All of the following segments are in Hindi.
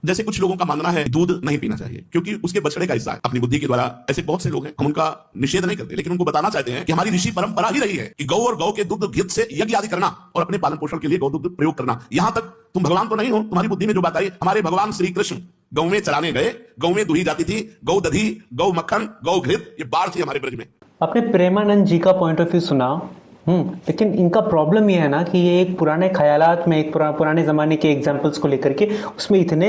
जैसे कुछ लोगों का मानना है दूध नहीं पीना चाहिए क्योंकि उसके बछड़े का हिस्सा है। अपनी बुद्धि के द्वारा ऐसे बहुत से लोग हैं, हम उनका निषेध नहीं करते, लेकिन उनको बताना चाहते हैं कि हमारी ऋषि परंपरा ही रही है कि गौ और गौ के दुग्ध घृत से यज्ञ आदि करना और अपने पालन पोषण के लिए गौ दुग्ध प्रयोग करना। यहां तक तुम भगवान तो नहीं हो, तुम्हारी बुद्धि में जो बात आई, हमारे भगवान श्री कृष्ण गौ में चराने गए, गौ में दुही जाती थी, गौ दधी, गौ मक्खन, गौ घृत, ये बाढ़ थी हमारे ब्रज में। आपने प्रेमानंद जी का पॉइंट ऑफ व्यू सुना, लेकिन इनका प्रॉब्लम ये है ना कि ये एक पुराने ख्यालात में एक पुराने ज़माने के एग्जाम्पल्स को लेकर के उसमें इतने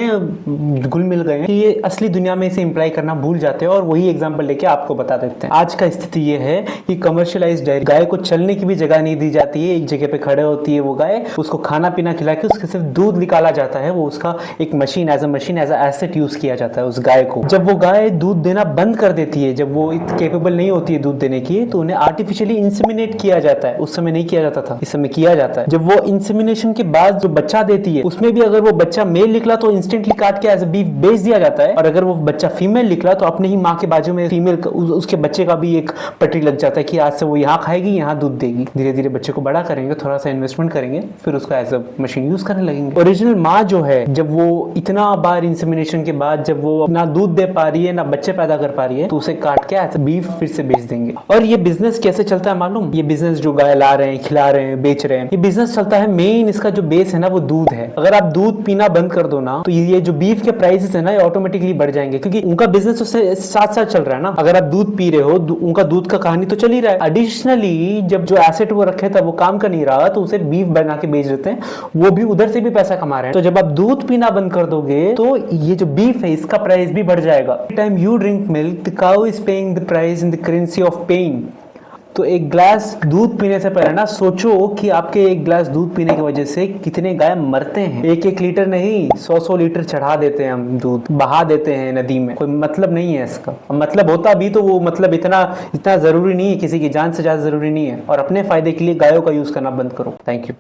घुल मिल गए हैं कि ये असली दुनिया में इसे इम्प्लाई करना भूल जाते हैं और वही एग्जाम्पल लेके आपको बता देते हैं। आज का स्थिति ये है कि कमर्शियलाइज डेयरी, गाय को चलने की भी जगह नहीं दी जाती है, एक जगह पे खड़े होती है वो गाय, उसको खाना पीना खिला के उसके सिर्फ दूध निकाला जाता है, वो उसका एक machine as a asset use किया जाता है उस गाय को। जब वो गाय दूध देना बंद कर देती है, जब वो केपेबल नहीं होती है दूध देने की, तो उन्हें आर्टिफिशियली इंसेमिनेट किया जाता है। उस समय नहीं किया जाता था, इस समय किया जाता है। जब वो इंसेमिनेशन के बाद जो बच्चा देती है उसमें भी अगर वो बच्चा मेल निकला तो इंस्टेंटली काट के एज अ बीफ बेच दिया जाता है, और अगर वो बच्चा फीमेल निकला तो अपने ही माँ के बाजू में फीमेल उसके बच्चे का भी एक पटरी लग जाता है कि आज से वो यहाँ खाएगी, यहाँ दूध देगी। धीरे धीरे बच्चे को बड़ा करेंगे, थोड़ा सा इन्वेस्टमेंट करेंगे, फिर उसका एज अ मशीन यूज करने लगेंगे। ओरिजिनल माँ जो है, जब वो इतना बार इंसेमिनेशन के बाद जब वो ना दूध दे पा रही है ना बच्चे पैदा कर पा रही है, तो उसे काट के एज अ बीफ फिर से बेच देंगे। और ये बिजनेस कैसे चलता है मालूम? ये बिजनेस जो गाय ला रहे हैं, खिला रहे हैं, बेच रहे हैं, ये बिजनेस चलता है, मेन इसका जो बेस है ना वो दूध है। अगर आप दूध पीना बंद कर दो ना तो ये जो बीफ के प्राइसेस है ना ये ऑटोमेटिकली बढ़ जाएंगे, क्योंकि उनका बिजनेस उससे साथ साथ चल रहा है ना। अगर आप दूध पी रहे हो, उनका दूध का कहानी तो चल ही रहा है। एडिशनली जब जो एसेट वो रखे था वो काम कर नहीं रहा तो उसे बीफ बना के बेच देते हैं, वो भी उधर से भी पैसा कमा रहे हैं। तो जब आप दूध पीना बंद कर दोगे तो ये जो बीफ है इसका प्राइस भी बढ़ जाएगा। Time you drink milk, the cow is paying the price in the currency of pain. तो एक ग्लास दूध पीने से पहले ना सोचो कि आपके एक ग्लास दूध पीने की वजह से कितने गाय मरते हैं। एक एक लीटर नहीं, 100 लीटर चढ़ा देते हैं हम, दूध बहा देते हैं नदी में। कोई मतलब नहीं है इसका। मतलब होता भी तो वो मतलब इतना जरूरी नहीं है, किसी की जान से ज्यादा जरूरी नहीं है। और अपने फायदे के लिए गायों का यूज करना बंद करो। Thank you.